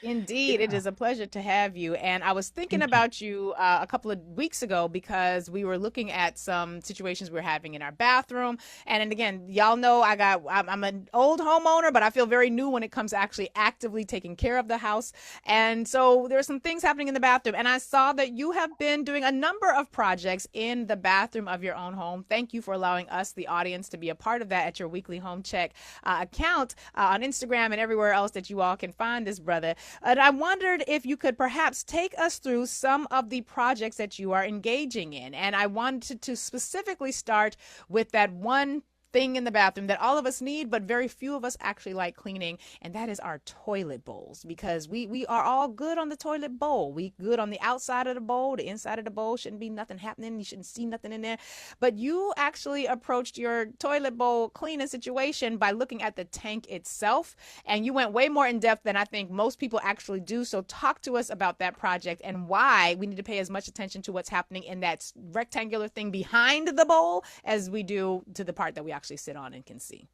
Indeed, it Yeah. is a pleasure to have you. And I was thinking Thank you. about you a couple of weeks ago because we were looking at some situations we were having in our bathroom. And again, y'all know I'm an old homeowner, but I feel very new when it comes to actually actively taking care of the house. And so there are some things happening in the bathroom. And I saw that you have been doing a number of projects in the bathroom of your own home. Thank you for allowing us, the audience, to be a part of that at your weekly home check account on Instagram and everywhere else that you all can find this brother. And I wondered if you could perhaps take us through some of the projects that you are engaging in. And I wanted to specifically start with that one thing in the bathroom that all of us need, but very few of us actually like cleaning, and that is our toilet bowls. Because we are all good on the toilet bowl. We good on the outside of the bowl, the inside of the bowl shouldn't be nothing happening. You shouldn't see nothing in there. But you actually approached your toilet bowl cleaning situation by looking at the tank itself, and you went way more in depth than I think most people actually do. So talk to us about that project and why we need to pay as much attention to what's happening in that rectangular thing behind the bowl as we do to the part that we actually sit on and can see.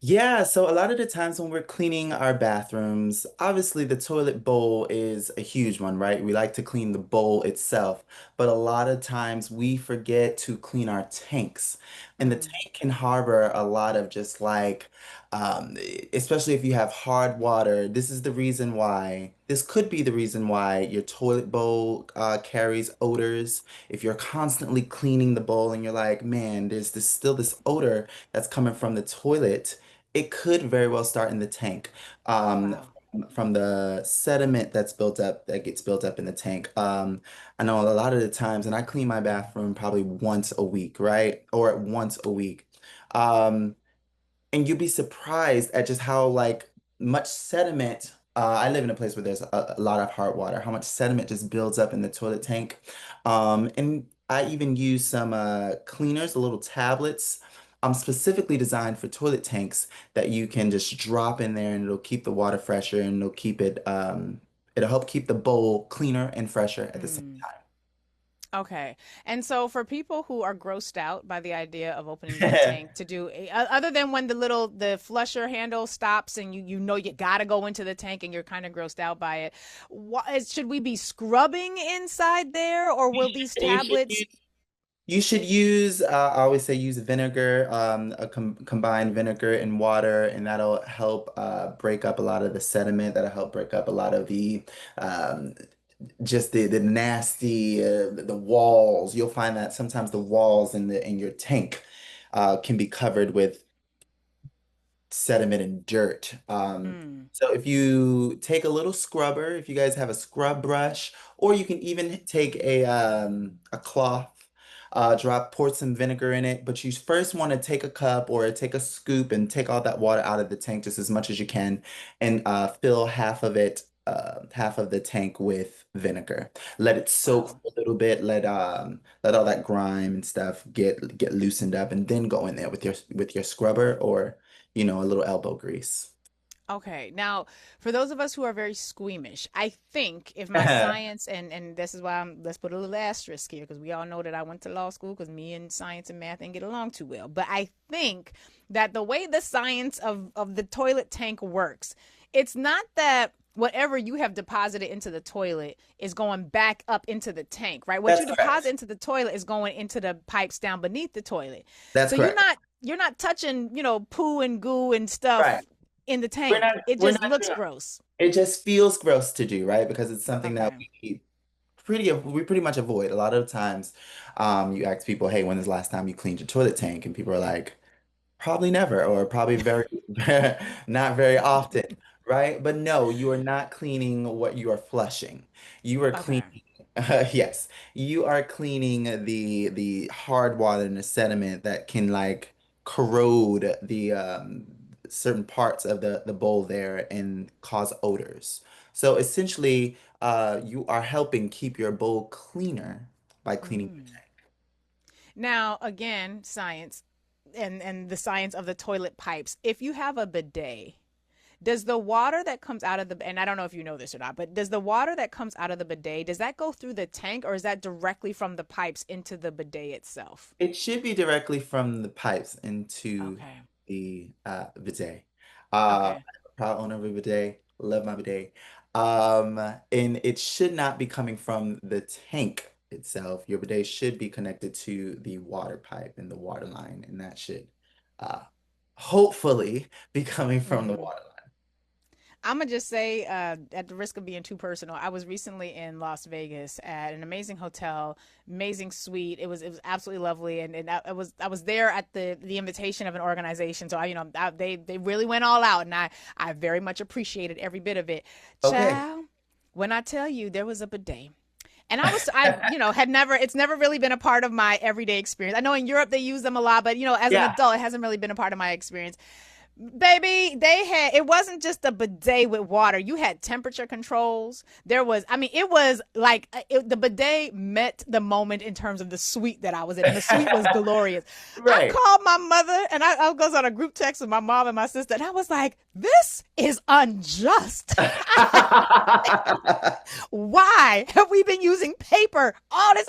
Yeah, so a lot of the times when we're cleaning our bathrooms, obviously the toilet bowl is a huge one, right? We like to clean the bowl itself, but a lot of times we forget to clean our tanks. And the Mm. tank can harbor a lot of just like, um, especially if you have hard water, this is the reason why, this could be the reason why your toilet bowl carries odors. If you're constantly cleaning the bowl and you're like, man, there's this still this odor that's coming from the toilet, it could very well start in the tank, Wow. from the sediment that's built up, that gets built up in the tank. I know a lot of the times, and I clean my bathroom probably once a week, right? Or once a week. Um, and you'd be surprised at just how like much sediment. I live in a place where there's a lot of hard water. How much sediment just builds up in the toilet tank. And I even use some cleaners, the little tablets, specifically designed for toilet tanks that you can just drop in there, and it'll keep the water fresher, and it'll help keep the bowl cleaner and fresher at the same Mm. Okay. And so for people who are grossed out by the idea of opening that time. tank to do other than when the flusher handle stops and you know you got to go into the tank and you're kind of grossed out by it, should we be scrubbing inside there, or will these You should tablets? You should use, I always say use vinegar, combine vinegar and water, and that'll help break up a lot of the sediment. That'll help break up a lot of um, just the nasty, the walls. You'll find that sometimes the walls in your tank can be covered with sediment and dirt. Mm. So if you take a little scrubber, if you guys have a scrub brush, or you can even take a cloth, pour some vinegar in it. But you first want to take a cup or take a scoop and take all that water out of the tank just as much as you can, and fill half of the tank with vinegar. Let it soak Wow. for a little bit. Let all that grime and stuff get loosened up, and then go in there with your scrubber, or a little elbow grease. Okay. Now, for those of us who are very squeamish, I think if my science and this is why let's put a little asterisk here because we all know that I went to law school because me and science and math didn't get along too well. But I think that the way the science of the toilet tank works, it's not that whatever you have deposited into the toilet is going back up into the tank, right? What you That's deposit correct. into the toilet is going into the pipes down beneath the toilet. That's So you're correct. not touching, poo and goo and stuff Right. in the We're not tank. It we're just not looks doing gross. it just feels gross to do, right? Because it's something that Okay. we pretty much avoid. A lot of times, you ask people, hey, when is the last time you cleaned your toilet tank? And people are like, probably never, or probably very, not very often, right? But no, you are not cleaning what you are flushing. You are Okay. cleaning, yes, you are cleaning the hard water and the sediment that can like corrode the certain parts of the bowl there and cause odors. So essentially, you are helping keep your bowl cleaner by cleaning your Mm. tank. Now, again, science and the science of the toilet pipes. If you have a bidet, does the water that comes out of the and I don't know if you know this or not, but does the water that comes out of the bidet does that go through the tank or is that directly from the pipes into the bidet itself? It should be directly from the pipes into Okay. the bidet. Okay. I'm a proud owner of a bidet. Love my bidet. And it should not be coming from the tank itself. Your bidet should be connected to the water pipe and the water line, and that should uh, hopefully be coming from the Hmm. water I'm gonna just say, at the risk of being too personal, I was recently in Las Vegas at an amazing hotel, amazing suite. It was absolutely lovely, and I was there at the invitation of an organization. So they really went all out, and I very much appreciated every bit of it. line. Okay. Child, when I tell you there was a bidet. And had never, it's never really been a part of my everyday experience. I know in Europe they use them a lot, but as an Yeah. adult, it hasn't really been a part of my experience. Baby, it wasn't just a bidet with water. You had temperature controls. It was like the bidet met the moment in terms of the suite that I was in, and the suite was glorious. I Right. called my mother, and I goes on a group text with my mom and my sister, and I was like, this is unjust. Why have we been using paper all this?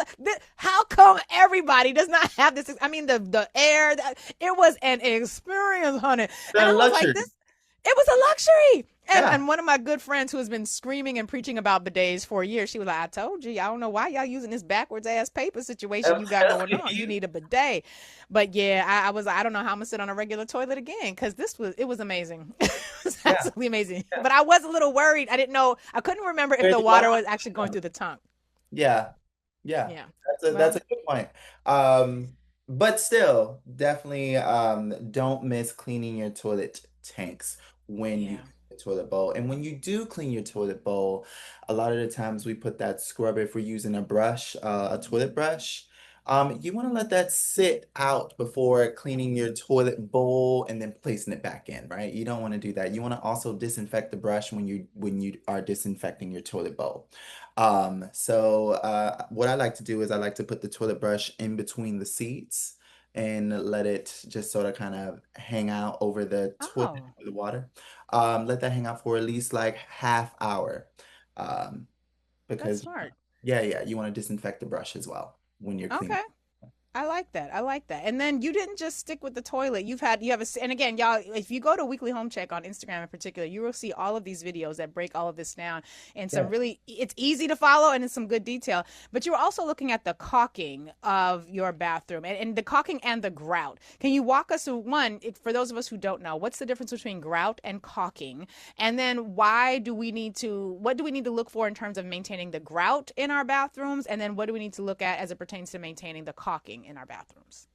How come everybody does not have this? I mean, the air, it was an experience, honey. And The I was like, luxury. it was a luxury. And Yeah. and one of my good friends who has been screaming and preaching about bidets for years, she was like, I told you, I don't know why y'all using this backwards ass paper situation I'm you got going telling on. You you. need a bidet. But yeah, I was like, I don't know how I'm gonna sit on a regular toilet again, because it was amazing. It was Yeah. absolutely amazing. Yeah. But I was a little worried. I didn't know, I couldn't remember if Where's the the water water was actually going from? through the tongue. Yeah. Yeah. Yeah. That's Well, a good point. But still, definitely don't miss cleaning your toilet tanks when you yeah. clean the toilet bowl. And when you do clean your toilet bowl, a lot of the times we put that scrubber if we're using a brush, a toilet brush. You want to let that sit out before cleaning your toilet bowl and then placing it back in, right? You don't want to do that. You want to also disinfect the brush when you are disinfecting your toilet bowl. What I like to do is I like to put the toilet brush in between the seats and let it just sort of kind of hang out over the toilet Oh, with the water. Let that hang out for at least like half hour. Um, that's because smart. yeah, you want to disinfect the brush as well when you're cleaning. Okay. I like that. I like that. And then you didn't just stick with the toilet. And again, y'all, if you go to Weekly Home Check on Instagram in particular, you will see all of these videos that break all of this down, and some Yeah. really, it's easy to follow and it's some good detail. But you're also looking at the caulking of your bathroom, and the caulking and the grout. Can you walk us through for those of us who don't know, what's the difference between grout and caulking? And then what do we need to look for in terms of maintaining the grout in our bathrooms? And then what do we need to look at as it pertains to maintaining the caulking in our bathrooms?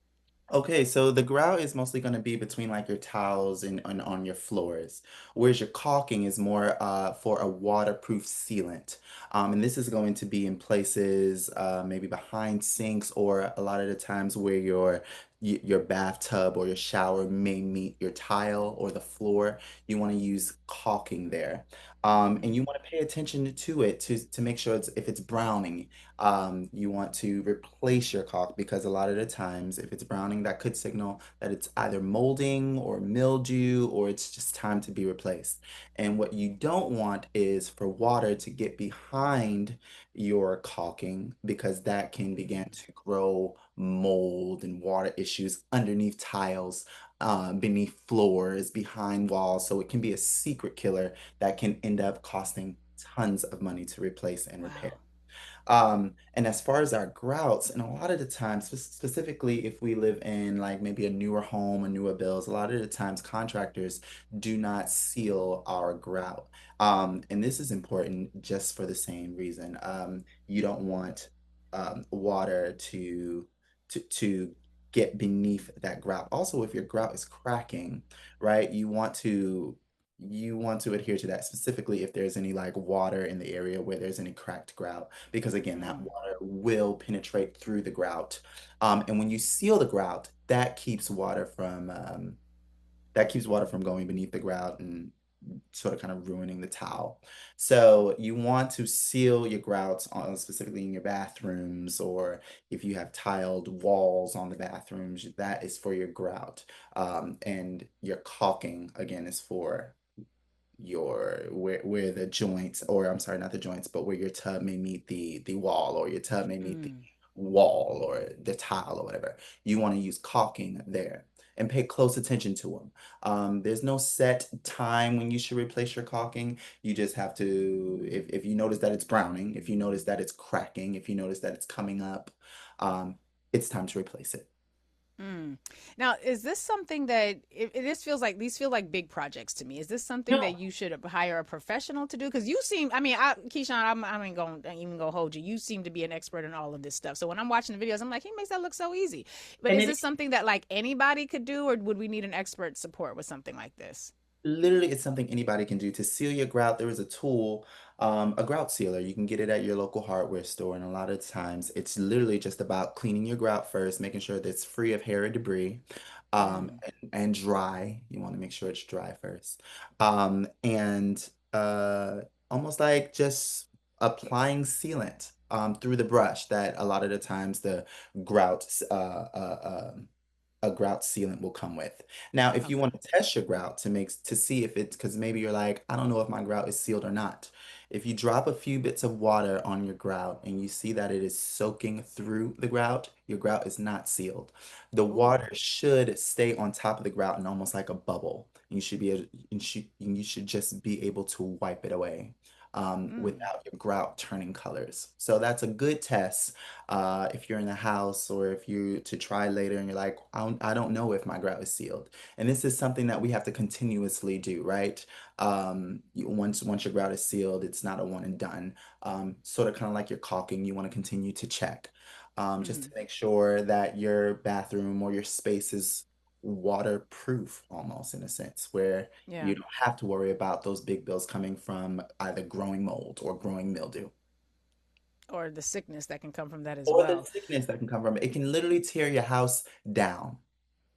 Okay, so the grout is mostly going to be between like your towels and on your floors, whereas your caulking is more for a waterproof sealant. And this is going to be in places maybe behind sinks or a lot of the times where your bathtub or your shower may meet your tile or the floor. You want to use caulking there. And you Mm, want to pay attention to it to make sure if it's browning, you want to replace your caulk because a lot of the times, if it's browning, that could signal that it's either molding or mildew or it's just time to be replaced. And what you don't want is for water to get behind your caulking because that can begin to grow mold and water issues underneath tiles, beneath floors, behind walls. So it can be a secret killer that can end up costing tons of money to replace and repair. wow. And as far as our grouts, and a lot of the times, specifically if we live in like maybe a newer home, a newer builds, a lot of the times contractors do not seal our grout. And this is important just for the same reason. You don't want water to get beneath that grout. Also, if your grout is cracking, right, you want to adhere to that specifically if there's any like water in the area where there's any cracked grout because again that Mm, water will penetrate through the grout and when you seal the grout that keeps water from going beneath the grout and sort of kind of ruining the towel. So you want to seal your grouts on, specifically in your bathrooms or if you have tiled walls on the bathrooms, that is for your grout. And your caulking again is for your where the joints or I'm sorry, not the joints, but where your tub may meet the wall or your tub may meet the mm. wall or the tile or whatever. You want to use caulking there. and pay close attention to them. There's no set time when you should replace your caulking. You just have to, if you notice that it's browning, if you notice that it's cracking, if you notice that it's coming up, um, it's time to replace it. Mm. Now, is this something that it just feels like these feel like big projects to me? Is this something that No, you should hire a professional to do? Because you seem, I mean, Keyshawn, I ain't going to even go hold you. You seem to be an expert in all of this stuff. So when I'm watching the videos, I'm like, he makes that look so easy. But and is it this something that like anybody could do, or would we need an expert support with something like this? literally, it's something anybody can do to seal your grout. There is a tool, a grout sealer. You can get it at your local hardware store, and a lot of times it's literally just about cleaning your grout first, making sure that it's free of hair or debris, Mm. and dry. You want to make sure it's dry first, and almost like just applying sealant through the brush. That a lot of the times the grout a grout sealant will come with. Now, if you Okay. want to test your grout to see if it's because maybe you're like, I don't know if my grout is sealed or not. If you drop a few bits of water on your grout and you see that it is soaking through the grout, your grout is not sealed. The Ooh. water should stay on top of the grout and almost like a bubble. You should be able, you should just be able to wipe it away. Mm. Without your grout turning colors. So that's a good test if you're in the house or if you to try later and you're like, I don't know if my grout is sealed. And this is something that we have to continuously do, right? Once your grout is sealed, it's not a one and done. Sort of kind of like your caulking, you want to continue to check just to Mm. make sure that your bathroom or your space is waterproof almost in a sense where Yeah. you don't have to worry about those big bills coming from either growing mold or growing mildew. Or the sickness that can come from that as Or the well. sickness that can come from it. It can literally tear your house down,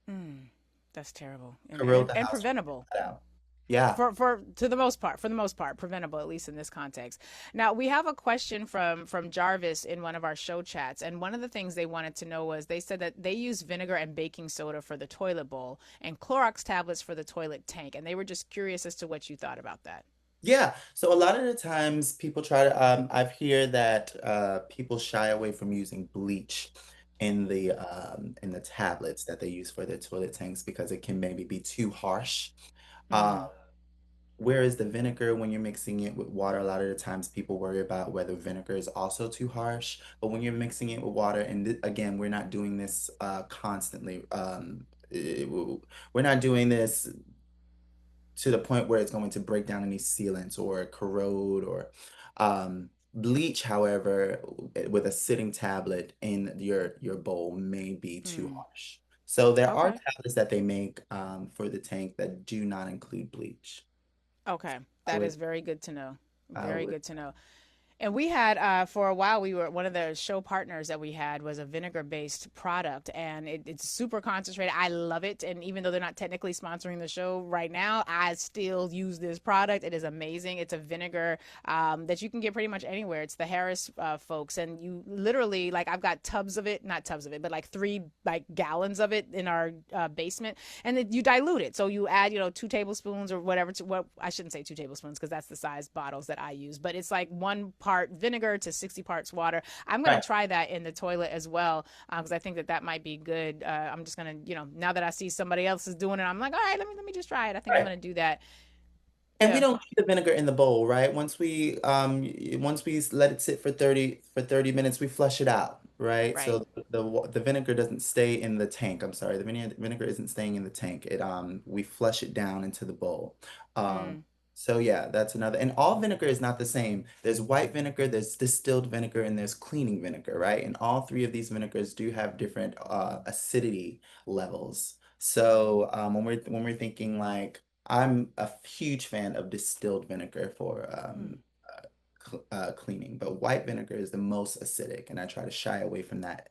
Mm. That's terrible and, corrode and the and house from preventable. the inside out. Yeah. For to the most part, for the most part, preventable, at least in this context. Now we have a question from Jarvis in one of our show chats, and one of the things they wanted to know was they said that they use vinegar and baking soda for the toilet bowl and Clorox tablets for the toilet tank, and they were just curious as to what you thought about that. Yeah. So a lot of the times people try to I've heard that people shy away from using bleach in the tablets that they use for their toilet tanks because it can maybe be too harsh. Um, Mm. Whereas the vinegar, when you're mixing it with water, a lot of the times people worry about whether vinegar is also too harsh. But when you're mixing it with water, and again, we're not doing this constantly. We're not doing this to the point where it's going to break down any sealants or corrode or bleach, however, with a sitting tablet in your bowl may be too Mm. harsh. So there are Okay. tablets that they make for the tank that do not include bleach. Okay. I That would is very good to know. I Very would good to know. And we had for a while we were one of the show partners that we had was a vinegar based product, and it's super concentrated. I love it, and even though they're not technically sponsoring the show right now, I still use this product. It is amazing. It's a vinegar that you can get pretty much anywhere. It's the Harris folks, and you literally like I've got tubs of it, not tubs of it, but like 3 gallons of it in our basement, and then you dilute it. So you add 2 tablespoons or whatever. What I shouldn't say 2 tablespoons because that's the size bottles that I use, but it's like 1 part vinegar to 60 parts water. I'm going right. to try that in the toilet as well because I think that might be good. I'm just going to, now that I see somebody else is doing it, I'm like, all right, let me just try it. I think I'm Right. going to do that. And we Yeah, don't keep the vinegar in the bowl, right? Once we let it sit for 30 minutes, we flush it out, right? right. So the vinegar doesn't stay in the tank. I'm sorry, the vinegar isn't staying in the tank. It we flush it down into the bowl. Um Mm, so yeah, that's another. And all vinegar is not the same. There's white vinegar, there's distilled vinegar, and there's cleaning vinegar, right? And all three of these vinegars do have different acidity levels. So when we're thinking like I'm a huge fan of distilled vinegar for mm. cleaning, but white vinegar is the most acidic, and I try to shy away from that.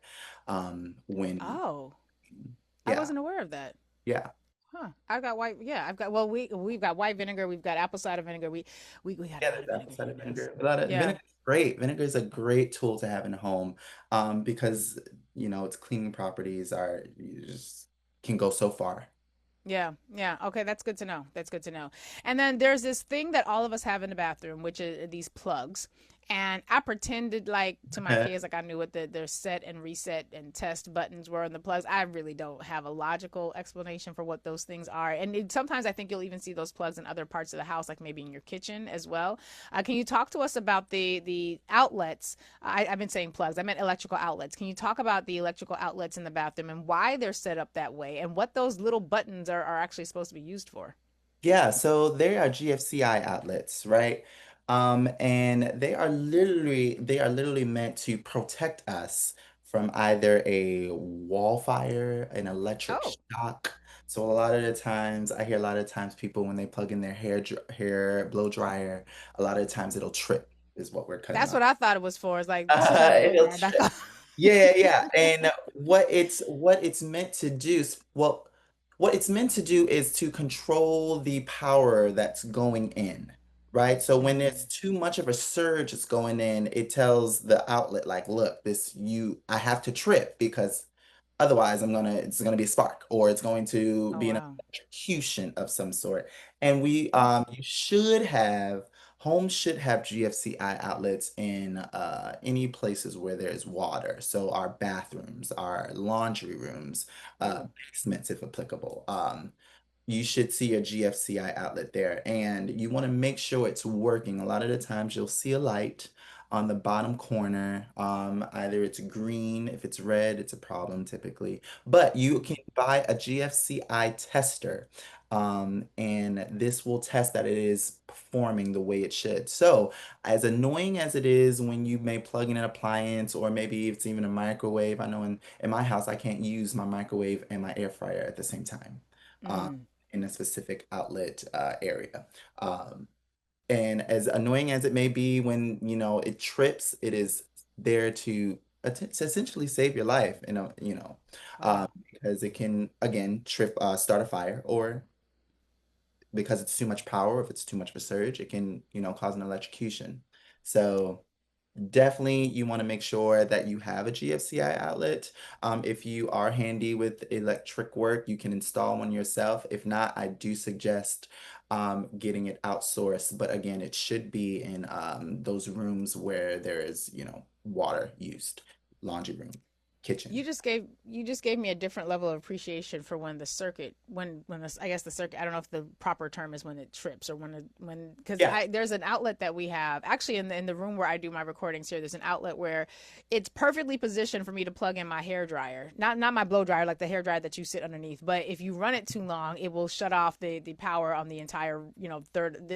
When Oh, I yeah, wasn't aware of that. yeah, Huh. I've got white. Yeah, I've got. Well, we've got white vinegar. We've got apple cider vinegar. We got a yeah. lot There's of apple vinegar here cider because vinegar. A lot of yeah, vinegar is great. Vinegar is a great tool to have in home, because its cleaning properties are you just can go so far. yeah, yeah. Okay, that's good to know. That's good to know. And then there's this thing that all of us have in the bathroom, which is these plugs. And I pretended like to my kids like I knew what their set and reset and test buttons were on the plugs. I really don't have a logical explanation for what those things are. And sometimes I think you'll even see those plugs in other parts of the house, like maybe in your kitchen as well. Can you talk to us about the outlets? I've been saying plugs. I meant electrical outlets. Can you talk about the electrical outlets in the bathroom and why they're set up that way and what those little buttons are actually supposed to be used for? Yeah, so they are GFCI outlets, right? And they are literally meant to protect us from either a wall fire, an electric Oh, shock. So a lot of the times, I hear a lot of times people when they plug in their hair blow dryer, a lot of the times it'll trip, is what we're cutting that's off. what I thought it was for. It's like turn the blow It'll dryer back trip. on. Yeah, yeah. And what it's meant to do what it's meant to do is to control the power that's going in, right? So when there's Mm, too much of a surge that's going in, it tells the outlet like, look, I have to trip because otherwise it's gonna be a spark or it's going to oh be an wow. electrocution of some sort. And you should have homes should have GFCI outlets in any places where there's water. So our bathrooms, our laundry rooms, Ooh. basements if applicable. You should see a GFCI outlet there and you want to make sure it's working. A lot of the times you'll see a light on the bottom corner. Either it's green, if it's red, it's a problem typically. But you can buy a GFCI tester, and this will test that it is performing the way it should. So, as annoying as it is when you may plug in an appliance or maybe it's even a microwave, I know in my house I can't use my microwave and my air fryer at the same time. Um, Mm, in a specific outlet area. Um, and as annoying as it may be when, it trips, it is there to essentially save your life, wow. because it can, again, start a fire, or because it's too much power, if it's too much of a surge, it can, cause an electrocution. So definitely, you want to make sure that you have a GFCI outlet. If you are handy with electric work, you can install one yourself. If not, I do suggest getting it outsourced. But again, it should be in those rooms where there is, water used, laundry room, kitchen. You just gave me a different level of appreciation for when the circuit when the, I guess the circuit, I don't know if the proper term is when it trips or when because Yeah, I there's an outlet that we have actually in the room where I do my recordings here. There's an outlet where it's perfectly positioned for me to plug in my hair dryer, not my blow dryer like the hair dryer that you sit underneath, but if you run it too long, it will shut off the power on the entire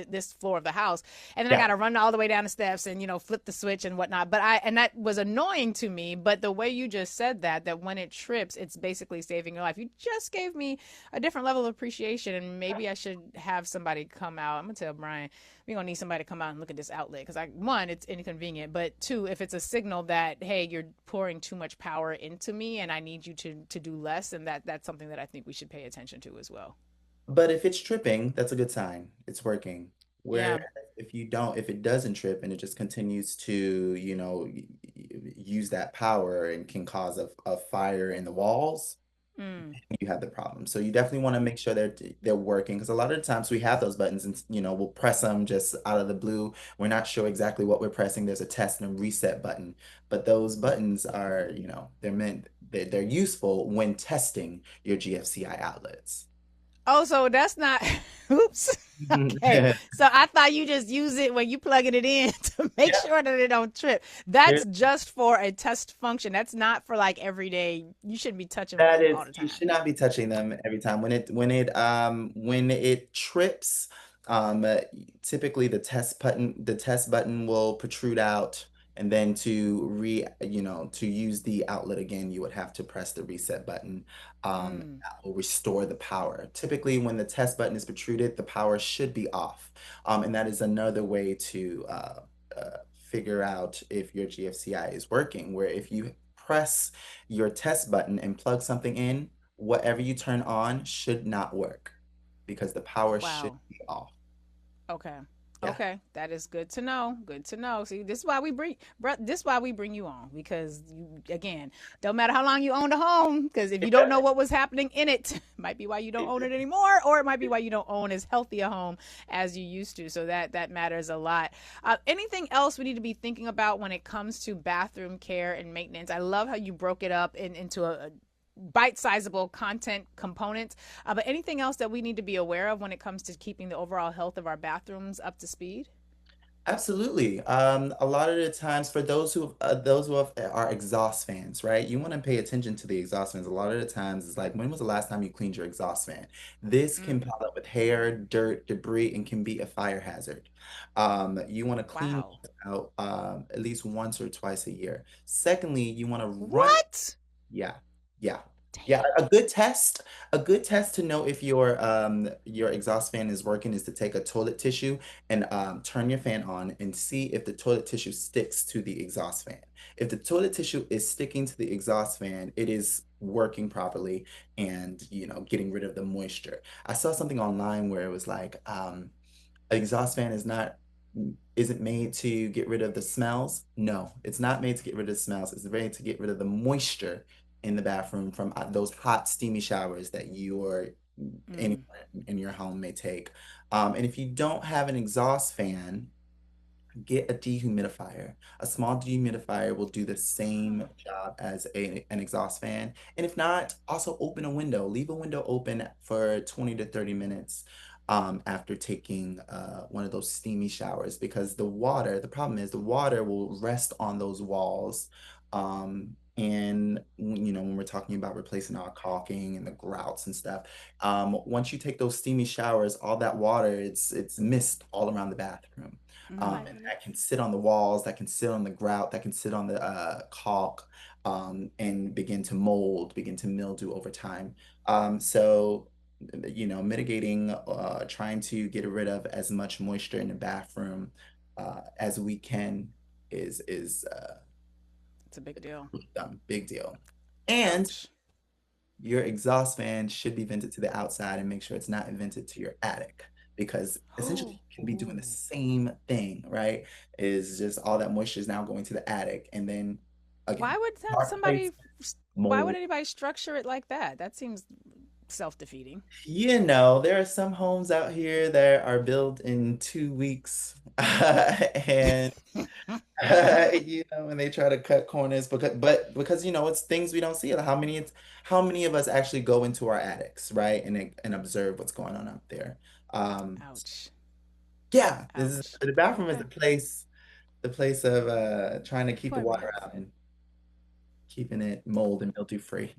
this floor of the house, and then I yeah. got to run all the way down the steps and flip the switch and whatnot. But that was annoying to me. But the way you just said that when it trips, it's basically saving your life. You just gave me a different level of appreciation, and maybe I should have somebody come out. I'm gonna tell Brian we're gonna need somebody to come out and look at this outlet because one, it's inconvenient, but two, if it's a signal that hey, you're pouring too much power into me and I need you to do less, and that's something that I think we should pay attention to as well. But if it's tripping, that's a good sign. It's working. Whereas Yeah. if it doesn't trip and it just continues to, use that power and can cause a fire in the walls, Mm. you have the problem. So you definitely want to make sure they're working because a lot of the times we have those buttons and we'll press them just out of the blue. We're not sure exactly what we're pressing. There's a test and reset button, but those buttons are, they're useful when testing your GFCI outlets. Oh, so that's not. Oops. Okay. So I thought you just use it when you plugging it in to make Yeah. sure that it don't trip. There- That's just for a test function. That's not for like everyday. You shouldn't be touching That them all is, the you time. should not be touching them every time. When it trips, um, uh, typically the test button will protrude out, and then to use the outlet again, you would have to press the reset button. Mm. That will restore the power. Typically, when the test button is protruded, the power should be off. And that is another way to figure out if your GFCI is working, where if you press your test button and plug something in, whatever you turn on should not work because the power should Wow. be off. Okay. Yeah. Okay, that is good to know. Good to know. See, this is why we bring, this is why we bring you on because you, again, don't matter how long you owned a home, because if you don't know what was happening in it, might be why you don't own it anymore, or it might be why you don't own as healthy a home as you used to. So that matters a lot. Anything else we need to be thinking about when it comes to bathroom care and maintenance? I love how you broke it up into a bite-sizable content components. But anything else that we need to be aware of when it comes to keeping the overall health of our bathrooms up to speed? Absolutely. A lot of the times for are exhaust fans, right? You want to pay attention to the exhaust fans. A lot of the times it's like, when was the last time you cleaned your exhaust fan? This can Mm, pile up with hair, dirt, debris, and can be a fire hazard. You want to clean wow. out at least once or twice a year. Secondly, you want to run it. What? Yeah, yeah. Yeah, Dang. a good test to know if your exhaust fan is working is to take a toilet tissue and turn your fan on and see if the toilet tissue sticks to the exhaust fan. If the toilet tissue is sticking to the exhaust fan, it is working properly and, getting rid of the moisture. I saw something online where it was like, an exhaust fan isn't made to get rid of the smells. No, it's not made to get rid of the smells. It's made to get rid of the moisture in the bathroom from those hot, steamy showers that you or anyone Mm, in your home may take. And if you don't have an exhaust fan, get a dehumidifier. A small dehumidifier will do the same wow. job as an exhaust fan. And if not, also open a window. Leave a window open for 20 to 30 minutes after taking one of those steamy showers because the problem is the water will rest on those walls. And when we're talking about replacing our caulking and the grouts and stuff, once you take those steamy showers, all that water, it's mist all around the bathroom. Mm, And that can sit on the walls, that can sit on the grout, that can sit on the caulk, and begin to mold, begin to mildew over time. So, mitigating, trying to get rid of as much moisture in the bathroom as we can is it's a big deal. big deal. And Ouch. your exhaust fan should be vented to the outside and make sure it's not vented to your attic because essentially Oh, you can be doing the ooh. same thing, right? Is just all that moisture is now going to the attic and then Why again, would dark somebody? places, Why would mold. anybody structure it like that? That seems self-defeating. There are some homes out here that are built in 2 weeks, and when they try to cut corners because it's things we don't see. How many of us actually go into our attics, right? And observe what's going on up there. Um, Ouch. yeah, Ouch. the bathroom is Okay. the place of trying to keep the For water myth. out and keeping it mold and mildew free.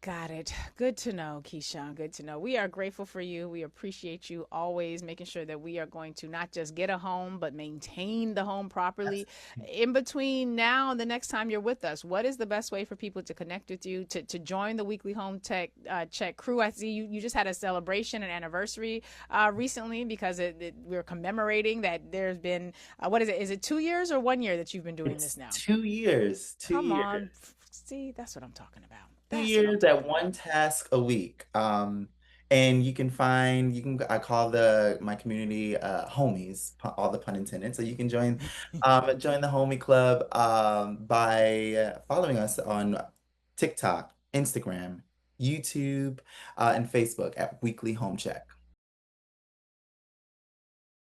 Got it. Good to know, Keyshawn. Good to know. We are grateful for you. We appreciate you always making sure that we are going to not just get a home, but maintain the home properly. In between now and the next time you're with us, what is the best way for people to connect with you, to join the weekly home tech check crew? I see you just had a celebration, an anniversary recently because we're commemorating that there's been, what is it? Is it 2 years or 1 year that you've been doing this It's now? 2 years, two Come years. on. See, that's what I'm talking about. two That's what I'm years at talking one about. task a week. And I call my community homies, all the pun intended. So you can join the homie club by following us on TikTok, Instagram, YouTube, and Facebook at Weekly Home Check.